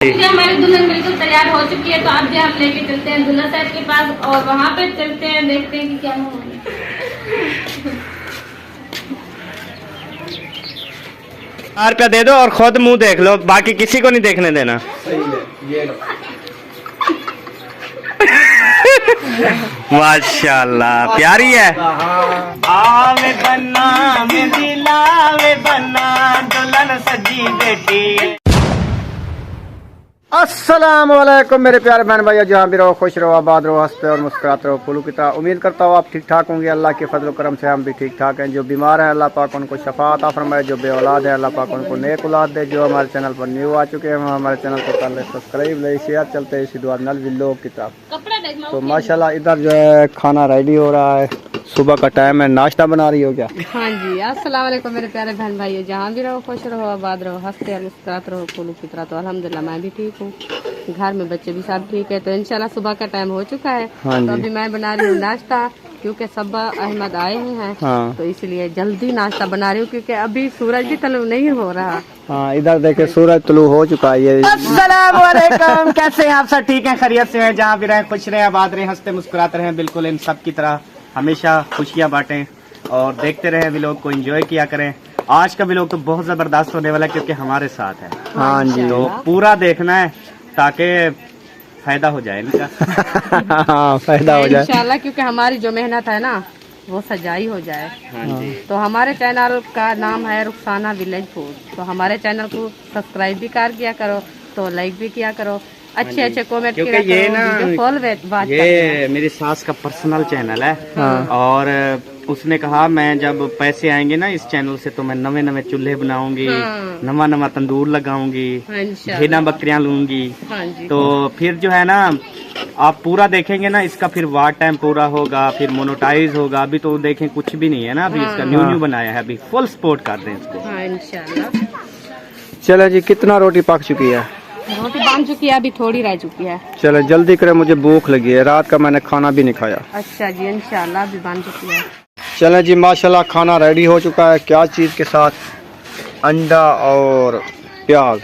हमारी दुल्हन बिल्कुल तैयार हो चुकी है, तो आप जो हम लेके चलते हैं दुल्हन साहब के पास और वहाँ पे चलते हैं, देखते हैं कि क्या होगा। 4 रुपया दे दो और खुद मुंह देख लो, बाकी किसी को नहीं देखने देना। सही है, ये लो। माशाल्लाह प्यारी है। आवे बन्ना में दिलावे बन्ना दुल्हन सजी बेटी। अस्सलाम वालेकुम मेरे प्यारे बहन भाइयों, जहाँ भी रहो खुश रहो, आबाद रहो, हंसते और मुस्कुराते रहो फूलों की तरह। उम्मीद करता हूँ आप ठीक ठाक होंगे। अल्लाह के फजल करम से हम भी ठीक ठाक हैं। जो बीमार हैं अल्लाह पाक उनको शफा अता फरमाए, जो बे औलाद है अल्लाह पाक उनको नेक औलाद दे। जो हमारे चैनल पर न्यू आ चुके हैं वो हमारे चैनल को कर ले सब्सक्राइब, ले शेयर, चलते हैं इसी दुआ नल विल्लो की तरफ। तो माशाल्लाह इधर जो है खाना रेडी हो रहा है, सुबह का टाइम है। नाश्ता बना रही हो क्या? हाँ जी, अस्सलाम वालेकुम मेरे प्यारे बहन भाइयों, जहाँ भी रहो खुश रहो, आबाद रहो, हंसते और मुस्कुराते रहो फूलों की तरह। तो अल्हम्दुलिल्लाह मैं भी ठीक हूँ, घर में बच्चे भी सब ठीक है। तो इंशाल्लाह सुबह का टाइम हो चुका है। हाँ तो अभी मैं बना रही हूँ नाश्ता, क्योंकि सब्बा अहमद आए हुए हैं। हाँ। तो इसलिए जल्दी नाश्ता बना रही हूँ, क्योंकि अभी सूरज भी तलब नहीं हो रहा। हाँ, इधर देखे सूरज तुलू हो चुका है। ये अस्सलाम वालेकुम, कैसे हैं आप सब? ठीक हैं, खैरियत से हैं? जहाँ भी रहें खुश रहें, आबाद रहें, हंसते मुस्कुराते रहें, बिल्कुल इन सब की तरह हमेशा खुशियाँ बांटें और देखते रहें व्लॉग को, एंजॉय किया करें। आज का व्लॉग तो बहुत जबरदस्त होने वाला है, क्योंकि हमारे साथ है। हाँ जी, तो पूरा देखना है ताकि फायदा हो जाए इनका। हाँ फायदा हो जाए इंशाल्लाह, क्योंकि हमारी जो मेहनत है ना वो सजाई हो जाए। हाँ जी। तो हमारे चैनल का नाम है रुखसाना विलेज फूड। तो हमारे चैनल को सब्सक्राइब भी कर किया करो, तो लाइक भी किया करो, अच्छे अच्छे कमेंट किया क्योंकि ये करो, ना वीडियो फॉलो बात ये मेरी सास का पर्सनल चैनल है। हाँ। और उसने कहा मैं जब पैसे आएंगे ना इस चैनल से तो मैं नवे नवे चूल्हे बनाऊंगी, हाँ। नवा नवा तंदूर लगाऊंगी, इंशाल्लाह। भेना बकरियां लूंगी। हाँ जी। तो फिर जो है ना आप पूरा देखेंगे ना, इसका फिर वार टाइम पूरा होगा, फिर मोनेटाइज होगा। अभी तो देखें कुछ भी नहीं है ना, अभी इसका न्यू बनाया है, अभी फुल सपोर्ट कर दें इसको। हाँ इंशाल्लाह। चलो जी, कितना रोटी पक चुकी है? रोटी बन चुकी है, अभी थोड़ी रह चुकी है। चलो जल्दी करें, मुझे भूख लगी है, रात का मैंने खाना भी नहीं खाया। अच्छा जी, इंशाल्लाह अभी बन चुकी है। चलें जी, माशाल्लाह खाना रेडी हो चुका है। क्या चीज़ के साथ? अंडा और प्याज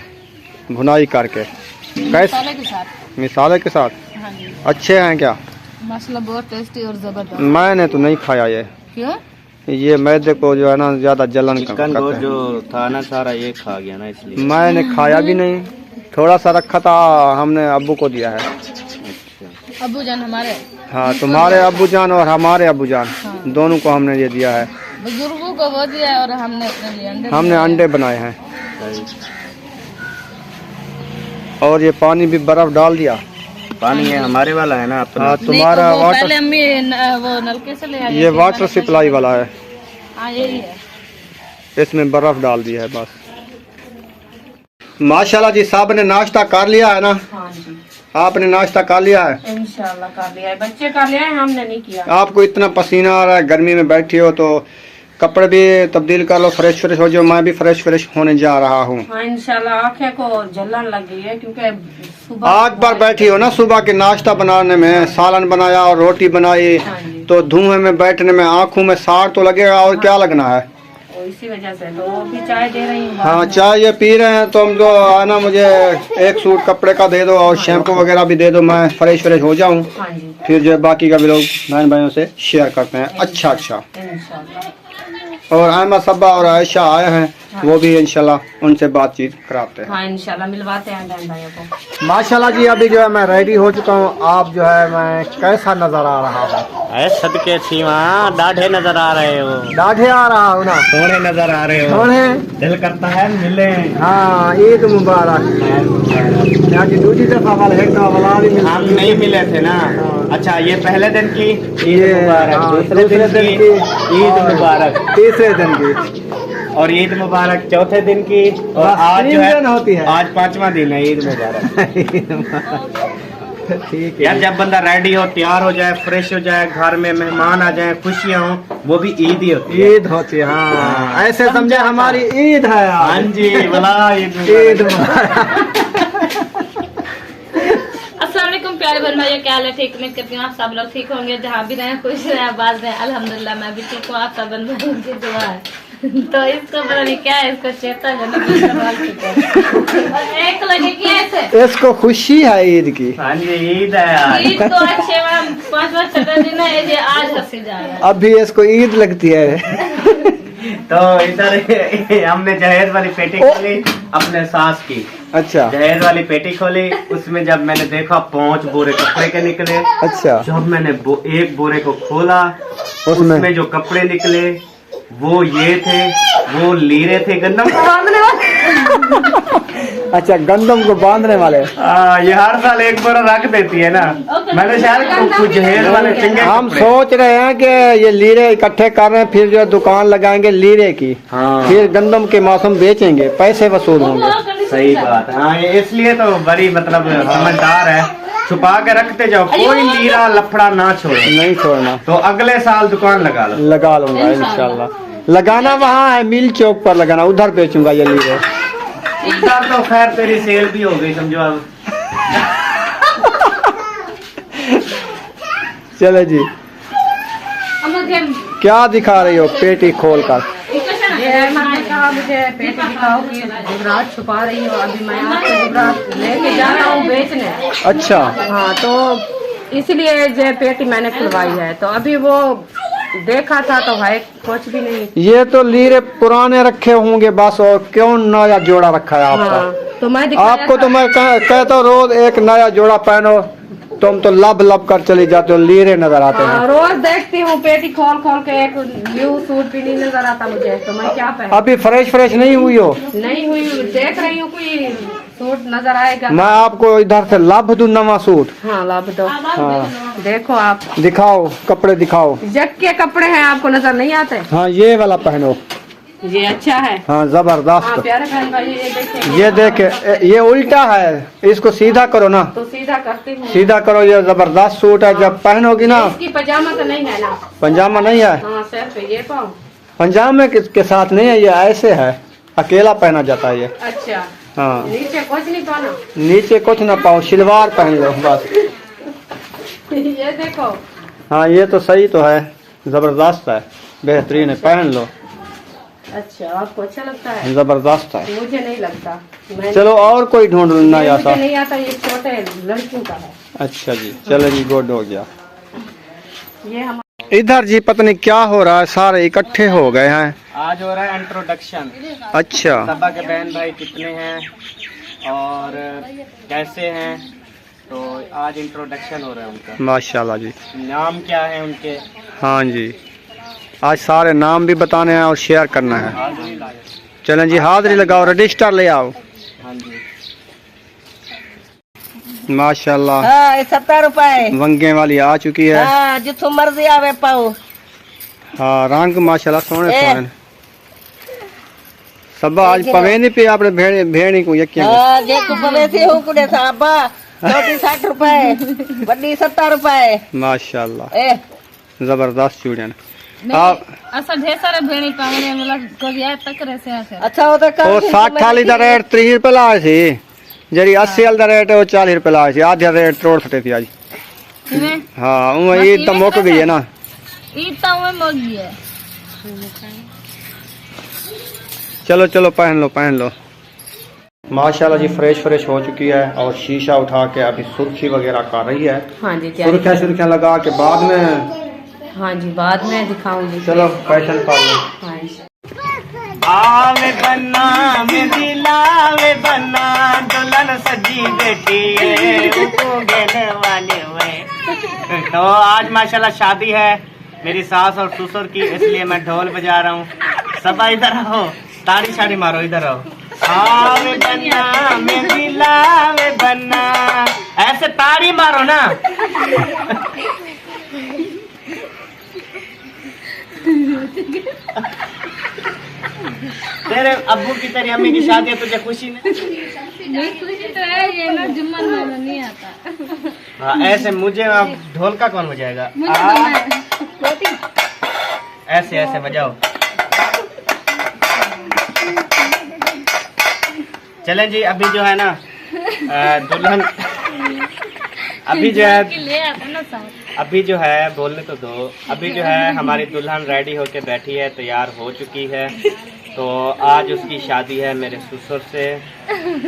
भुनाई करके। कैसे? मसाले के साथ। मिसाले के साथ। हाँ जी, अच्छे हैं क्या? मसाला बहुत टेस्टी और जबरदस्त। मैंने तो नहीं खाया ये। क्यों? ये मैदे को जो है ना ज्यादा जलन चिकन करता वो है। जो था ना सारा ये खा गया ना, इसलिए। मैंने खाया भी नहीं, थोड़ा सा रखा था, हमने अब्बू को दिया है। अब्बू जान हमारे? हाँ, तुम्हारे अब्बू जान और हमारे अब्बू जान दोनों को हमने ये दिया है। बुजुर्गों को वो दिया है और हमने अपने लिए अंडे। हमने अंडे बनाए हैं और ये पानी भी बर्फ डाल दिया। पानी है हमारे वाला है ना अपना। हाँ, तुम्हारा वाटर, पहले अम्मी वो नलके से ले आई ये थी, वाटर सप्लाई वाला है, हाँ यही है। इसमें बर्फ डाल दी है बस। माशाल्लाह जी, साहब ने नाश्ता कर लिया है ना? हाँ जी, आपने नाश्ता कर लिया है? इंशाल्लाह कर लिया है, बच्चे कर लिया है, हमने नहीं किया। आपको इतना पसीना आ रहा है, गर्मी में बैठी हो तो कपड़े भी तब्दील कर लो, फ्रेश फ्रेश हो जाओ। मैं भी फ्रेश फ्रेश होने जा रहा हूँ। हाँ इंशाल्लाह, आंखें को जलन लग गई है, क्योंकि सुबह आग पर बैठी हो ना, सुबह के नाश्ता बनाने में सालन बनाया और रोटी बनाई, हाँ जी। तो धुएं में बैठने में आंखों में साड़ तो लगेगा, और क्या लगना है। और इसी वजह से तो वो भी चाय दे रही हूँ। हाँ, चाय ये पी रहे हैं, तो हम जो आना मुझे एक सूट कपड़े का दे दो और शैम्पू वगैरह भी दे दो, मैं फ्रेश फ्रेश हो जाऊँ। हाँ जी, फिर जो है बाकी का भी लोग बहन भाइयों से शेयर करते हैं। अच्छा अच्छा। इंशाल्लाह। और अहमद सब्बा और आयशा आए हैं, वो भी इंशाल्लाह उनसे बातचीत कराते हैं। हाँ इंशाल्लाह मिलवाते हैं बहन भाइयों को। माशाल्लाह जी, अभी जो है मैं रेडी हो चुका हूँ। आप जो है मैं कैसा नजर आ रहा हूँ? सदके थी वहाँ डाढ़े नजर आ रहे हो, दाढ़े आ रहा हूँ ना? सोने नजर आ रहे हो, कौन है? दिल करता है मिले। हाँ, ईद मुबारक। यहाँ की दूसरी दफा वाला है तो वाला भी हम नहीं मिले थे ना। अच्छा, ये पहले दिन की ईद ये, मुबारक, हाँ, दूसरे दिन की ईद मुबारक, तीसरे दिन की और ईद मुबारक चौथे दिन की, और आज जो 3 दिन होती है है। आज 5वां दिन है ईद मुबारक। ठीक यार है जब बंदा रेडी हो, तैयार हो जाए, फ्रेश हो जाए, घर में मेहमान आ जाए, खुशियाँ हो, वो भी ईद ही होती है। ईद होती है। हाँ, ऐसे समझे हमारी ईद है हाँ आज। जी, भला ईद ईद मुबारक। मुबारक। अस्सलाम वालेकुम प्यारे बहन भाइयों, क्या हाल है? ठीक उम्मीद करती हूँ आप सब लोग ठीक होंगे, जहाँ भी रहें खुश रहें, आबाद रहें। अल्हम्दुलिल्लाह मैं भी ठीक हूँ, आप सब बहन भाइयों की दुआ है। तो इसको पता नहीं क्या है, इसको चेता एक लगे कि ऐसे इसको खुशी है ईद की। हाँ जी ईद है आज। ईद तो अच्छे 5 छठा दिन है, ये आज हंसी जा रहा है। अभी इसको ईद लगती है। तो इधर हमने जहेज वाली पेटी खोली अपने सास की। अच्छा जहेज वाली पेटी खोली, उसमें जब मैंने देखा 5 बोरे कपड़े के निकले। अच्छा। जब मैंने एक बोरे को खोला, उसमें जो कपड़े निकले वो ये थे, वो लीरे थे गंदम को बांधने वाले। अच्छा, गंदम को बांधने वाले। ये हर साल एक बोरा रख देती है ना। मैंने शायद कुछ जहेज वाले चंगे हम कपड़े। सोच रहे हैं कि ये लीरे इकट्ठे कर रहे हैं, फिर जो दुकान लगाएंगे लीरे की। हाँ। फिर गंदम के मौसम बेचेंगे, पैसे वसूल होंगे। सही बात है। हाँ, ये इसलिए तो बड़ी मतलब समझदार है, छुपा के रखते जाओ, कोई लीरा लफड़ा ना छोड़ो। नहीं छोड़ना। तो अगले साल दुकान लगा लो। लगा लूंगा इंशाल्लाह। लगाना वहाँ है मिल चौक पर लगाना, उधर बेचूंगा ये लीरे। उधर तो खैर तेरी सेल भी हो गई समझो अब। चलो जी, क्या दिखा रही हो पेटी खोल कर? ये मैंने कहा मुझे पेटी दिखाओ कि जुगरात छुपा रही हो, अभी मैं आपको जुगरात लेके जा रहा हूँ बेचने। अच्छा। हाँ, तो इसलिए ये पेटी मैंने खुलवाई है। तो अभी वो देखा था तो भाई कुछ भी नहीं। ये तो लीरे पुराने रखे होंगे बस, और क्यों नया जोड़ा रखा है आपका? हाँ, तो मैं आपको तो मैं कहता हूँ रोज एक नया जोड़ा पहनो, तुम तो लब लब कर चली जाते हो, लीरे नजर आते हैं। रोज देखती हूँ पेटी खोल खोल के, एक न्यू सूट भी नहीं नजर आता मुझे, तो मैं क्या पहनूं? अभी फ्रेश फ्रेश नहीं हुई हो? नहीं हुई, देख रही हूँ कोई सूट नजर आएगा। मैं आपको इधर से लाभ दूं नवा सूट। हाँ, लाभ दो। हाँ, देखो आप, दिखाओ कपड़े दिखाओ। जग के कपड़े हैं, आपको नजर नहीं आते? हाँ, ये वाला पहनो। ये अच्छा है। हाँ, हाँ, जबरदस्त। प्यारे बहन भाई, ये देखिए। ये देखे, ये उल्टा है, इसको सीधा करो ना। तो सीधा करती हूँ। सीधा करो, ये जबरदस्त सूट है। जब पहनोगी ना। इसकी पजामा तो नहीं है ना? पंजामा नहीं है। हाँ, सर पे ये पाऊँ। पंजामे के साथ नहीं है, ये ऐसे है, अकेला पहना जाता है ये। अच्छा। हाँ, नीचे कुछ नहीं पाना? नीचे कुछ ना पाओ, सलवार पहन लो बस। ये देखो। हाँ, ये तो सही तो है, जबरदस्त है, बेहतरीन है, पहन लो। अच्छा, आपको अच्छा लगता है? जबरदस्त है। मुझे नहीं लगता। चलो और कोई ढूंढ ना मुझे आता। नहीं आता, ये छोटे लड़कियों का है। अच्छा जी, चलो जी, गुड हो गया। ये हम इधर जी पता नहीं क्या हो रहा है, सारे इकट्ठे हो गए हैं। आज हो रहा है इंट्रोडक्शन। अच्छा। सबा के बहन भाई कितने हैं और कैसे हैं, तो आज इंट्रोडक्शन हो रहा है उनका। माशाल्लाह जी। नाम क्या है उनके? हाँ जी, आज सारे नाम भी बताने हैं और शेयर करना है। चलें जी, हाजिरी लगाओ, रजिस्टर ले आओ। हाँ जी। माशाल्लाह। हाँ, 70 रुपए। वंगे वाली आ चुकी है। हाँ, जिथों मर्जी आवे पाओ। हाँ, रंग माशाल्लाह सोने ए। सोने। सब आज पवे नहीं पे आपने भेड़ी को यकिन। हाँ, देखो पवेसी हूँ कुड़े साहबा, छोटी 60 रुपए, बड़ी 70 रुपए। माशाल्लाह, ए, जबरदस्त चूड़ियां। आप असा ढेर सारे भेड़ी पावने मतलब को या तक रहे से अच्छा वो तो कम वो 60 वाली दा रेट 30 रुपए लाए थे, जरी 80 वाली दा रेट वो 40 रुपए लाए थे, आधा रेट तोड़ सटे थी आज। हाँ, वो ईद तो मुक गई है ना। ईद तो वो मुक गई है। चलो चलो, पहन लो पहन लो। माशाल्लाह जी, फ्रेश फ्रेश हो चुकी है और शीशा उठा के अभी सुर्खी वगैरह कर रही है। हाँ जी, सुर्खियाँ लगा के बाद में। हाँ जी, बाद में दिखाऊंगी। चलो फैशन पा लो। हाँ जी। आवे बन्ना में दिलावे बन्ना, दुल्हन सजी बैठी है उनको घेरने वाले हुए। तो आज माशाल्लाह शादी है मेरी सास और ससुर की, इसलिए मैं ढोल बजा रहा हूँ। सब इधर आओ, ताड़ी शाड़ी मारो, इधर आओ। आवे बन्ना में दिलावे बन्ना, ऐसे ताड़ी मारो ना। तेरे अब्बू की तेरी अम्मी की शादी है, तुझे खुशी नहीं? खुशी तो है, ये ना जुम्मन वाला नहीं आता। हाँ, ऐसे मुझे अब ढोल का कौन बजाएगा? ऐसे ऐसे बजाओ। चलें जी, अभी जो है ना दुल्हन अभी जो है ले आता ना साथ। अभी जो है बोलने तो दो। अभी जो है हमारी दुल्हन रेडी होके बैठी है, तैयार हो चुकी है। तो आज उसकी शादी है मेरे ससुर से,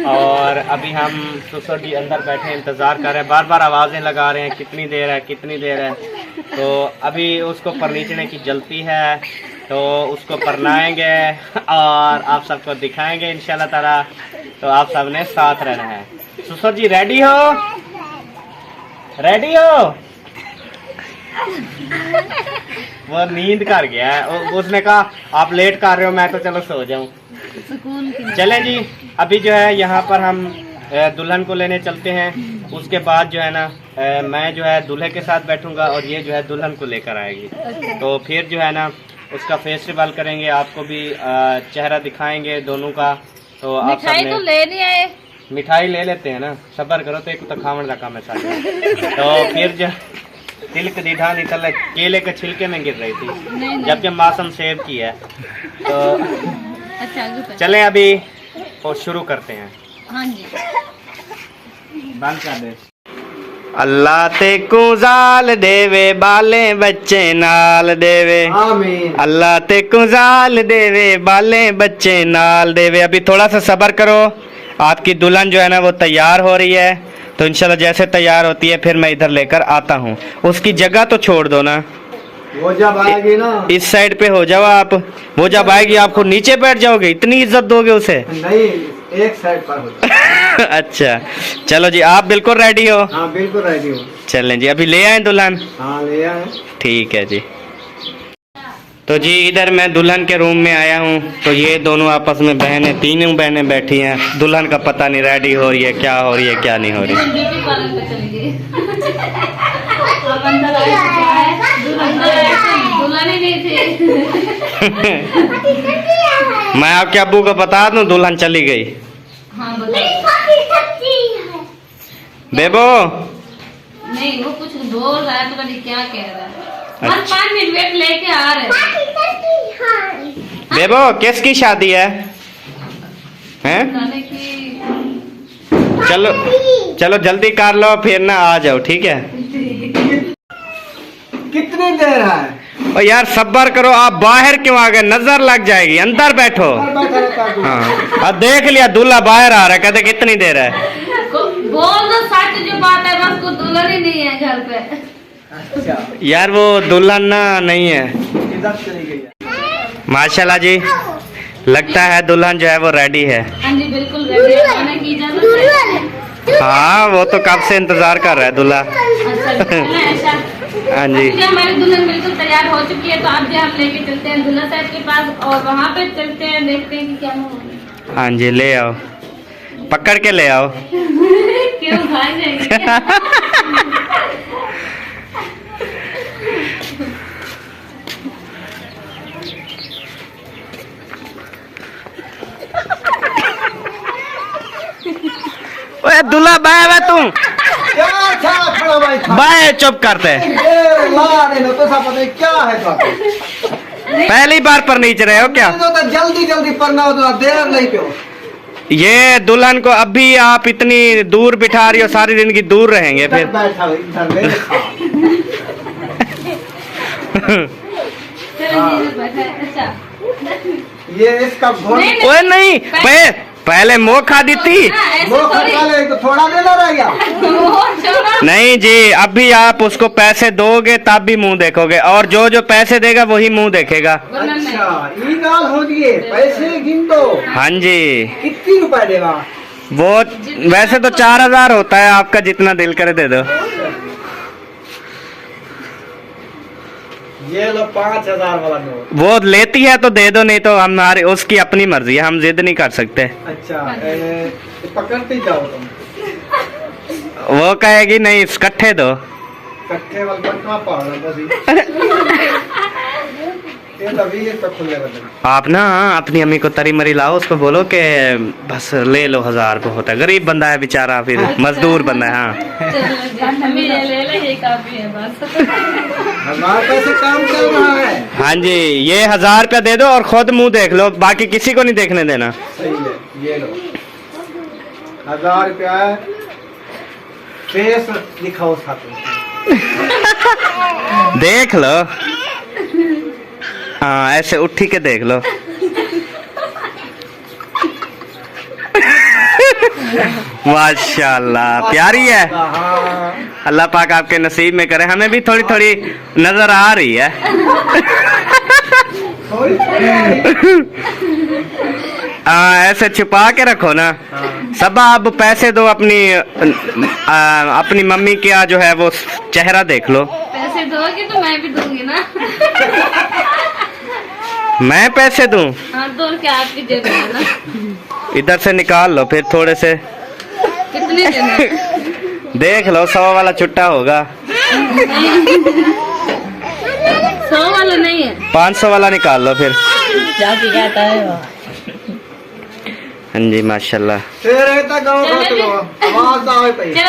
और अभी हम ससुर जी अंदर बैठे इंतज़ार कर रहे हैं, बार बार आवाज़ें लगा रहे हैं कितनी देर है कितनी देर है। तो अभी उसको परनीचने की जल्दी है, तो उसको परनाएंगे और आप सबको दिखाएंगे इंशाल्लाह ताला। तो आप सब ने साथ रहना है। ससुर जी रेडी हो? रेडी हो? वो नींद कर गया है, उसने कहा आप लेट कर रहे हो, मैं तो चलो सो जाऊं। चले जी, अभी जो है यहाँ पर हम दुल्हन को लेने चलते हैं। उसके बाद जो है ना मैं जो है दूल्हे के साथ बैठूंगा और ये जो है दुल्हन को लेकर आएगी। तो फिर जो है ना उसका फेस्टिवल करेंगे, आपको भी चेहरा दिखाएंगे दोनों का। तो आप मिठाई तो ले नहीं आए? मिठाई ले लेते हैं ना, सबर करो तो एक तो खावन का काम है साथ। तो फिर जो तिलक दीढ़ा निकल केले के छिलके में गिर रही थी, जबकि मौसम सेब की है। तो अच्छा चलें अभी और शुरू करते हैं। हाँ जी, बंद कर दे। अल्लाह ते कुजाल देवे बाले बच्चे नाल देवे, आमीन। अल्लाह ते कुजाल देवे बाले बच्चे नाल देवे। अभी थोड़ा सा सब्र करो, आपकी दुल्हन जो है ना वो तैयार हो रही है। तो इंशाल्लाह जैसे तैयार होती है फिर मैं इधर लेकर आता हूँ। उसकी जगह तो छोड़ दो ना, वो जब आएगी ना इस साइड पे हो जाओ आप। वो जब आएगी आपको नीचे बैठ जाओगे, इतनी इज्जत दोगे उसे? नहीं, एक साइड पर हो। अच्छा चलो जी, आप बिल्कुल रेडी हो? हाँ बिल्कुल रेडी हो। चलें जी, अभी ले आए दुल्हन? हाँ ले आए। ठीक है जी। तो जी इधर मैं दुल्हन के रूम में आया हूँ। तो ये दोनों आपस में बहनें, तीनों बहनें बैठी हैं। दुल्हन का पता नहीं रेडी हो रही है, क्या हो रही है क्या नहीं हो रही। ब्यूटी पार्लर पे चली गई। अब अंदर आए तो क्या है, अंदर आए तो दुल्हन ही नहीं थे। मैं आपके अब्बू को बता दूं दुल्हन चली गई। हाँ बताओ। बेबो नहीं वो कुछ बोल रहा है, तो नहीं क्या कह रहा है। बस 5 मिनट वेट लेके आ रहे हैं। बेबो किसकी शादी है? हैं? जाने की चलो चलो जल्दी कर लो फिर ना आ जाओ, ठीक है? कितनी देर है? और यार सब्र करो, आप बाहर क्यों आ गए? नजर लग जाएगी, अंदर बैठो। बैठा रहता है। हाँ अब देख लिया दूल्हा बाहर आ रहा है, कहते कितनी देर है। बोल दो सच जो बात है, बस को दुल्हन ही नहीं है घर पे। अच्छा, यार वो दुल्हन ना नहीं है। इधर चली गई है। माशाल्लाह जी, लगता है दुल्हन जो है वो रेडी है। हाँ जी बिल्कुल रेडी है, खाने की इजाजत है। हाँ वो तो कब से इंतजार कर रहा है दूल्हा। अच्छा ऐसा। हाँ जी जी हमारी दुल्हन बिल्कुल तैयार हो चुकी है। तो आप जो हम लेके चलते हैं दूल्हा साहब के पास, और वहाँ पे चलते हैं, देखते हैं कि क्या होगा। हाँ जी ले आओ, पकड़ के ले आओ। क्यों भाग जाएंगे? ओए दूल्हा बाय बाय तुम क्या अच्छा खड़ा भाई था? बाय चुप करते हैं। ए लाने नो तो सब पता नहीं क्या है तो। पहली बार पर नीचे रहे हो क्या? तो जल्दी जल्दी पढ़ना हो तो देर नहीं क्यों? ये दुल्हन को अभी आप इतनी दूर बिठा रही हो, सारी जिंदगी दूर रहेंगे फिर। बैठा इधर में। चलो जी बैठा है। अच्छा ये इसका घोड़ नहीं, ओए नहीं, पहले मुँह खा दी थी। हाँ, ऐसे वो थोड़ी। खर्चा ले तो थोड़ा देना रह गया। वो छोड़ो। नहीं जी, अभी आप उसको पैसे दोगे तब भी मुंह देखोगे, और जो जो पैसे देगा वही मुंह देखेगा। वरना नहीं। अच्छा ये गाल हो गई, पैसे गिन दो। हाँ जी, कितनी रुपए देगा? वो वैसे तो 4000 होता है, आपका जितना दिल करे दे दो। ये लो 5000 वाला नोट। वो लेती है तो दे दो, नहीं तो हमारी उसकी अपनी मर्जी है, हम जिद नहीं कर सकते। अच्छा पकड़ते जाओ तुम। वो कहेगी नहीं इकट्ठे दो। कट्ठे वाला कहाँ पाओगे बस ये तभी ये तो खुले बदल। आप ना अपनी अम्मी को तरी मरी लाओ, उसको बोलो कि बस ले लो, 1000 बहुत है, गरीब बंदा है बेचारा, फिर मजदूर बंदा है। हाँ चलो जी, हमें ये ले ले, ये काफी है बस। हमारे पैसे काम चल रहा है। हाँ जी, ये 1000 रुपया दे दो और खुद मुंह देख लो, बाकी किसी को नहीं देखने देना। सही है, ये लो 1000 रुपया है। फेस दिखाओ साथ में। देख लो, हाँ ऐसे उठी के देख लो। माशाल्लाह प्यारी है। हाँ अल्लाह पाक आपके नसीब में करे, हमें भी थोड़ी थोड़ी नजर आ रही है। ऐसे छुपा के रखो ना। सबा अब पैसे दो, अपनी मम्मी का जो है वो चेहरा देख लो। पैसे दोगे तो मैं भी दूंगी ना। मैं पैसे दूं? हाँ दो के आपकी जेब में है ना। इधर से निकाल लो फिर थोड़े से। कितने देना? देख लो 100 वाला छुट्टा होगा। 100 वाला नहीं है। 500 वाला निकाल लो फिर। जाती जाता है वो। हाँ जी माशाल्लाह। चलो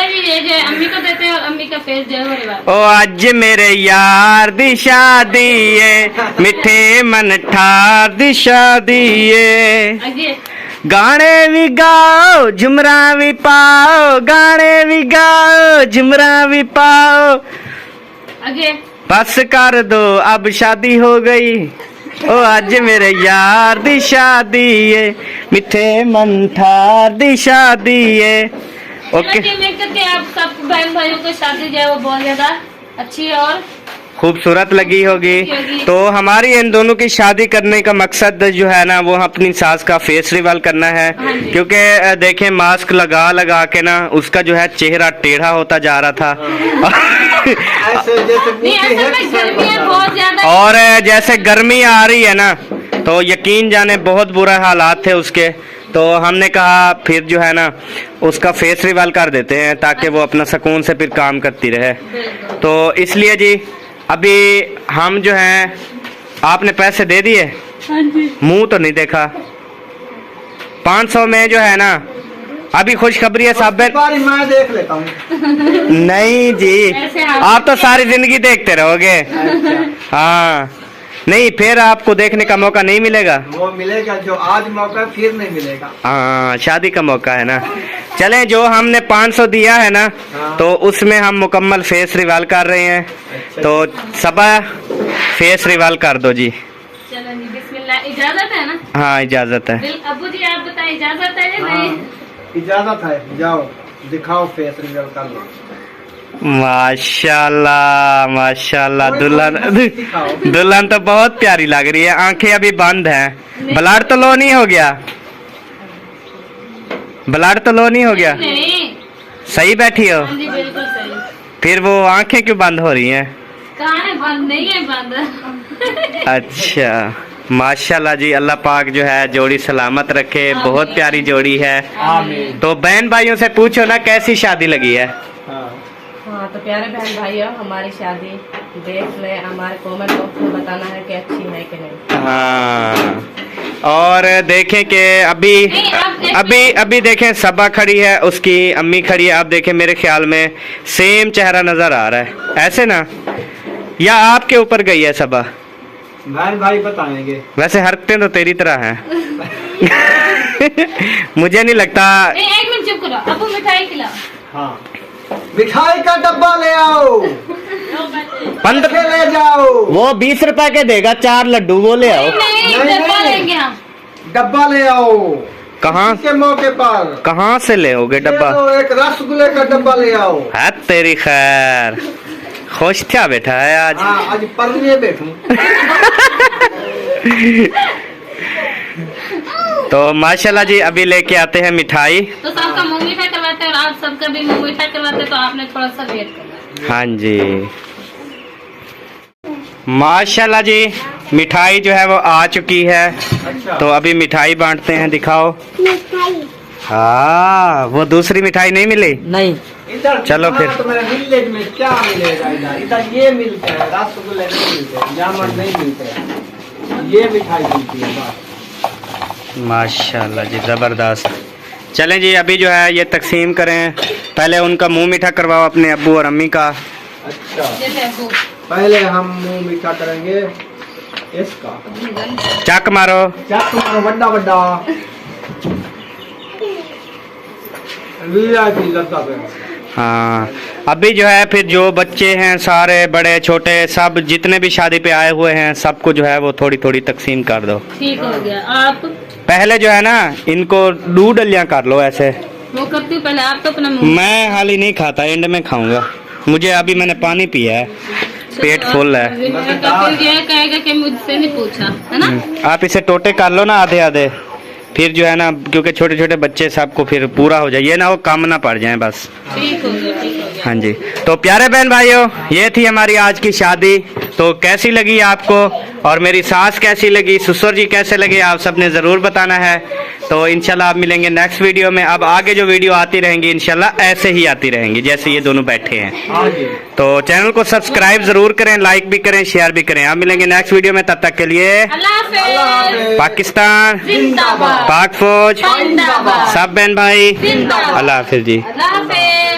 जी ये जो अम्मी को देते हैं और अम्मी का फेस जो है वो रिवाज। ओ अज मेरे यार दी शादी है, मिठे मन ठार दी शादी है। आगे गाने भी गाओ झुमरा भी पाओ, गाने भी गाओ झुमरा भी पाओ। आगे बस कर दो अब शादी हो गई। ओ आज मेरे यार दी शादी है, मिठे मन ठार दी शादी है। ओके मैं करके आप सब बहन भाइयों को शादी जो है वो बहुत ज्यादा अच्छी और खूबसूरत लगी होगी। तो हमारी इन दोनों की शादी करने का मकसद जो है ना वो अपनी सास का फेस रिवाल करना है। क्योंकि देखें मास्क लगा लगा के ना उसका जो है चेहरा टेढ़ा होता जा रहा था। ऐसे जैसे नहीं असल में गर्मी है बहुत ज्यादा। और जैसे गर्मी आ रही है ना तो यकीन जाने बहुत बुरा हालात थे उसके। तो हमने कहा फिर जो है ना उसका फेस रिवाल कर देते हैं ताकि वो अपना सुकून से फिर काम करती रहे। तो इसलिए जी अभी हम जो हैं, आपने पैसे दे दिए? हाँ जी। मुंह तो नहीं देखा। 500 में जो है ना अभी खुशखबरी है साहब। मैं देख लेता हूँ। नहीं जी ऐसे आप तो सारी जिंदगी देखते रहोगे। हाँ नहीं फिर आपको देखने का मौका नहीं मिलेगा। वो मिलेगा जो आज मौका फिर नहीं मिलेगा। हाँ शादी का मौका है ना। चलें जो हमने 500 दिया है ना तो उसमें हम मुकम्मल फेस रिवाल कर रहे हैं। तो सबा फेस रिवाल कर दो जी। चलो जी बिस्मिल्लाह। इजाजत है ना? हाँ इजाजत है। अब्बू जी आप बताएं इजाजत है या नहीं? इजाजत है, जाओ दिखाओ फेस रिवील कर लो। माशाल्लाह माशाल्लाह दुल्हन तो बहुत प्यारी लग रही है। आंखें अभी बंद हैं। ब्लड तो लो नहीं हो गया? ब्लड तो लो नहीं हो गया? नहीं सही बैठी हो? हाँ जी बिल्कुल सही। फिर वो आंखें क्यों बंद हो रही हैं? कहाँ है बंद? नहीं है बंद। अच्छा माशाल्लाह जी। अल्लाह पाक जो है जोड़ी सलामत रखे। बहुत प्यारी जोड़ी है। आमीन। तो बहन भाइयों से पूछो ना कैसी शादी लगी है। हाँ तो प्यारे बहन भाइयों हमारी शादी देख ले, हमारे कमेंट बॉक्स में बताना है कि अच्छी है कि नहीं। हाँ और देखें कि अभी देखें सबा खड़ी है, उसकी अम्मी खड़ी है। आप देखें मेरे ख्याल में सेम चेहरा नजर आ रहा है ऐसे ना, या आपके ऊपर गई है सबा? बहन भाई बताएंगे। वैसे हरकतें तो तेरी तरह हैं। मुझे नहीं लगता। एक मिनट चुप करो। अब्बू मिठाई खिलाओ। हाँ मिठाई का डब्बा ले आओ। 15 ले जाओ। वो 20 रुपए के देगा 4 लड्डू, वो ले आओ। नहीं डब्बा लेंगे हम। डब्बा ले आओ। कहाँ के मौके पर कहाँ से ले आओगे डब्बा? एक रसगुल्ले का डब्बा ले आओ। है तेरी खैर। खुश क्या बैठा है आज? हाँ आज परने बैठूं। तो माशाल्लाह जी अभी लेके आते हैं मिठाई। तो सबका मुंह मीठा करवाते हैं और आप सबका भी मुंह मीठा करवाते हैं, तो आपने थोड़ा सा वेट करना। हाँ जी माशाल्लाह जी मिठाई जो है वो आ चुकी है। अच्छा। तो अभी मिठाई बांटते हैं, दिखाओ। हाँ वो दूसरी मिठाई नहीं मिली? नहीं इधर चलो फिर। तो मेरे विलेज में क्या मिलेगा? इधर ये मिलता है, रसगुल्ले नहीं मिलते, जामुन नहीं मिलते, ये मिठाई मिलती है बस। माशाल्लाह जी ज़बरदस्त। चलें जी अभी जो है ये तकसीम करें। पहले उनका मुंह मीठा करवाओ अपने अब्बू और अम्मी का। अच्छा जैसे अब्बू पहले हम मुंह मीठा करेंगे इसका। चक मारो। चक मारो बड़ा बड़ा। वीआईपी लगा हाँ, अभी जो है फिर जो बच्चे हैं सारे बड़े छोटे सब जितने भी शादी पे आए हुए हैं सबको जो है वो थोड़ी थोड़ी तकसीम कर दो। ठीक हो गया। आप पहले जो है ना इनको डलियां कर लो ऐसे। वो करती हूँ पहले, आप तो अपना मुंह। मैं हाली नहीं खाता, एंड में खाऊंगा। मुझे अभी मैंने पानी पिया है, पेट फुल है। फिर ये कहेगा कि मुझसे नहीं पूछा, है ना। आप इसे टोटे कर लो ना आधे आधे, फिर जो है ना क्योंकि छोटे छोटे बच्चे सबको फिर पूरा हो जाए, ये ना वो कम ना पड़ जाए बस। ठीक हो गया, ठीक हो गया। हाँ जी, तो प्यारे बहन भाइयों ये थी हमारी आज की शादी। तो कैसी लगी आपको और मेरी सास कैसी लगी, ससुर जी कैसे लगे, आप सबने ज़रूर बताना है। तो इंशाल्लाह आप मिलेंगे नेक्स्ट वीडियो में। अब आगे जो वीडियो आती रहेंगी इंशाल्लाह ऐसे ही आती रहेंगी जैसे ये दोनों बैठे हैं। तो चैनल को सब्सक्राइब ज़रूर करें, लाइक भी करें, शेयर भी करें। आप मिलेंगे नेक्स्ट वीडियो में, तब तक के लिए अल्लाह हाफिज़। पाकिस्तान जिंदाबाद। पाक फौज जिंदाबाद। सब बहन भाई जिंदाबाद। अल्लाह हाफिज़ जी। अल्लाह हाफिज़।